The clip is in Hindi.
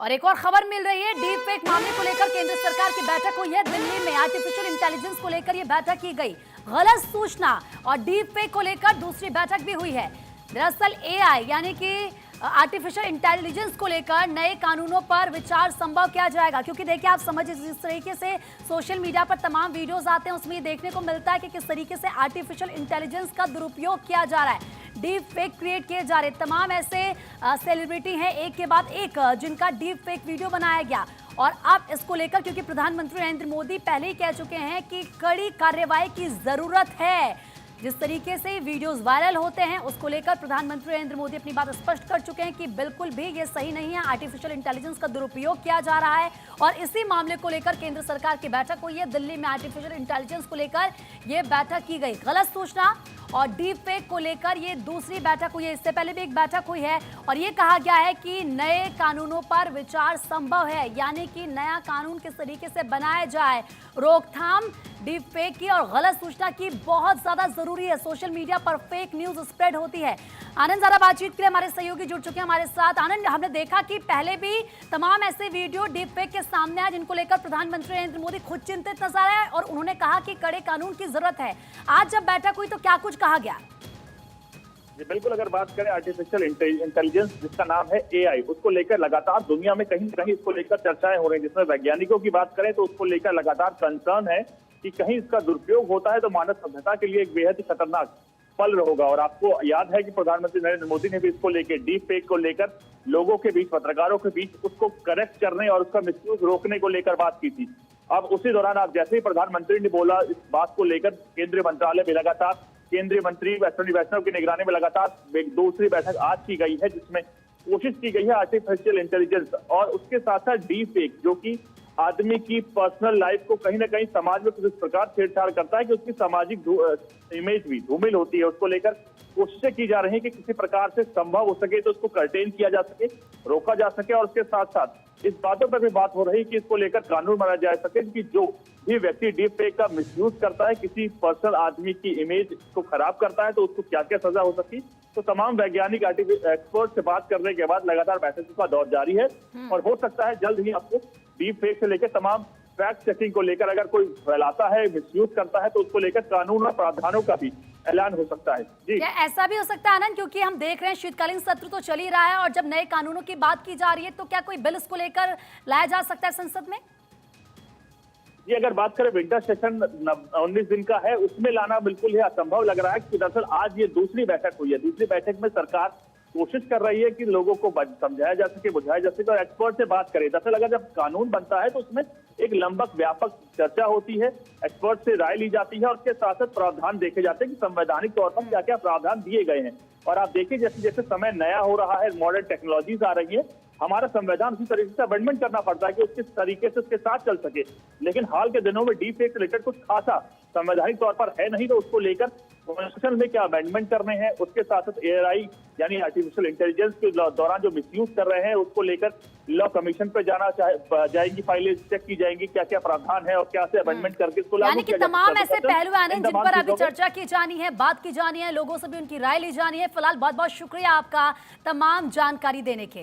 और एक और खबर मिल रही है, डीप फेक मामले को लेकर केंद्र सरकार की बैठक हुई है दिल्ली में। आर्टिफिशियल इंटेलिजेंस को लेकर यह बैठक की गई। गलत सूचना और डीप फेक को लेकर दूसरी बैठक भी हुई है। दरअसल एआई यानी कि आर्टिफिशियल इंटेलिजेंस को लेकर नए कानूनों पर विचार संभव किया जाएगा, क्योंकि देखिए आप समझिए जिस तरीके से सोशल मीडिया पर तमाम वीडियोस आते हैं उसमें ये देखने को मिलता है कि किस तरीके से आर्टिफिशियल इंटेलिजेंस का दुरुपयोग किया जा रहा है। डीप फेक क्रिएट किए जा रहे तमाम ऐसे सेलिब्रिटी हैं एक के बाद एक जिनका डीप फेक वीडियो बनाया गया। और अब इसको लेकर क्योंकि प्रधानमंत्री नरेंद्र मोदी पहले ही कह चुके हैं कि कड़ी कार्रवाई की जरूरत है। जिस तरीके से वीडियोस वायरल होते हैं उसको लेकर प्रधानमंत्री नरेंद्र मोदी अपनी बात स्पष्ट कर चुके हैं कि बिल्कुल भी ये सही नहीं है, आर्टिफिशियल इंटेलिजेंस का दुरुपयोग किया जा रहा है। और इसी मामले को लेकर केंद्र सरकार की बैठक हुई है दिल्ली में। आर्टिफिशियल इंटेलिजेंस को लेकर ये बैठक की गई। गलत सूचना और डीप फेक को लेकर ये दूसरी बैठक हुई है। इससे पहले भी एक बैठक हुई है और ये कहा गया है कि नए कानूनों पर विचार संभव है, यानी कि नया कानून किस तरीके से बनाया जाए। रोकथाम डीप फेक की और गलत सूचना की बहुत ज्यादा जरूरी है। सोशल मीडिया पर फेक न्यूज स्प्रेड होती है। आनंद ज्यादा बातचीत के लिए हमारे सहयोगी जुड़ चुके हैं हमारे साथ। आनंद, हमने देखा कि पहले भी तमाम ऐसे वीडियो डीप फेक के सामने आए जिनको लेकर प्रधानमंत्री नरेंद्र मोदी खुद चिंतित नजर आए और उन्होंने कहा कि कड़े कानून की जरूरत है। आज जब बैठक हुई तो क्या कुछ कहा गया? जी बिल्कुल, अगर बात करें आर्टिफिशियल इंटेलिजेंस जिसका नाम है एआई, उसको लेकर लगातार दुनिया में कहीं न कहीं इसको लेकर चर्चाएं हो रही हैं। जिसमें वैज्ञानिकों की बात करें तो उसको लेकर लगातार कंसर्न है कि कहीं इसका दुरुपयोग होता है तो मानव सभ्यता के लिए एक बेहद ही खतरनाक पल होगा। और आपको याद है कि प्रधानमंत्री नरेंद्र मोदी ने भी इसको लेकर डीप फेक को लेकर लोगों के बीच, पत्रकारों के बीच उसको करेक्ट करने और उसका मिसयूज रोकने को लेकर बात की थी। अब उसी दौरान आप जैसे ही प्रधानमंत्री ने बोला इस बात को लेकर केंद्रीय मंत्रालय में लगातार केंद्रीय मंत्री अश्विनी वैष्णव की निगरानी में लगातार एक दूसरी बैठक आज की गई है जिसमें कोशिश की गई है आर्टिफिशियल इंटेलिजेंस और उसके साथ साथ डीप फेक, जो कि आदमी की पर्सनल लाइफ को कहीं ना कहीं समाज में किस प्रकार छेड़छाड़ करता है कि उसकी सामाजिक इमेज भी धूमिल होती है। उसको लेकर कोशिशें की जा रही है कि किसी प्रकार से संभव हो सके तो उसको कर्टेन किया जा सके, रोका जा सके। और उसके साथ साथ इस बातों पर भी बात हो रही है कि इसको लेकर कानून बनाया जा सके कि जो भी व्यक्ति डीप फेक का मिसयूज करता है, किसी पर्सनल आदमी की इमेज को खराब करता है, तो उसको क्या क्या सजा हो सकती। तो तमाम वैज्ञानिक एक्सपर्ट से बात करने के बाद लगातार बैठकों का दौर जारी है और हो सकता है जल्द ही आपको डीप फेक से लेकर तमाम फैक्ट चेकिंग को लेकर अगर कोई फैलाता है, मिसयूज करता है, तो उसको लेकर कानून और प्रावधानों का भी ऐलान हो सकता है। जी, क्या ऐसा भी हो सकता है आनंद, क्योंकि हम देख रहे हैं शीतकालीन सत्र तो चल ही रहा है और जब नए कानूनों की बात की जा रही है तो क्या कोई बिल इसको लेकर लाया जा सकता है संसद में? ये अगर बात करें विंटर सेशन 19 दिन का है, उसमें लाना बिल्कुल ही असंभव लग रहा है कि दरअसल आज ये दूसरी बैठक हुई है। दूसरी बैठक में सरकार कोशिश कर रही है कि लोगों को समझाया जा सके, बुझाया जा सके और एक्सपर्ट से बात करें। दरअसल अगर जब कानून बनता है तो उसमें एक लंबक व्यापक चर्चा होती है, एक्सपर्ट से राय ली जाती है और उसके साथ साथ प्रावधान देखे जाते हैं कि संवैधानिक तौर पर क्या क्या प्रावधान दिए गए हैं। और आप देखिए जैसे जैसे समय नया हो रहा है, मॉडर्न टेक्नोलॉजीज आ रही है, हमारा संविधान उसी तरीके से अमेंडमेंट करना पड़ता है कि उसके तरीके से उसके साथ चल सके। लेकिन हाल के दिनों में डीप फेक रिलेटेड कुछ खासा संवैधानिक तौर पर है नहीं, तो उसको लेकर कॉन्स्टिट्यूशन में क्या अमेंडमेंट करने हैं, उसके साथ साथ एआई यानी आर्टिफिशियल इंटेलिजेंस के दौरान जो मिसयूज कर रहे हैं उसको लेकर लॉ कमीशन पे जाएंगी, फाइलें चेक की जाएंगी, क्या क्या प्रावधान है और क्या से अमेंडमेंट करके इसको लागू किया जा सकता है। तमाम ऐसे पहलू आनंद जिन पर अभी चर्चा की जानी है, बात की जानी है, लोगों से भी उनकी राय ली जानी है। फिलहाल बहुत बहुत शुक्रिया आपका तमाम जानकारी देने के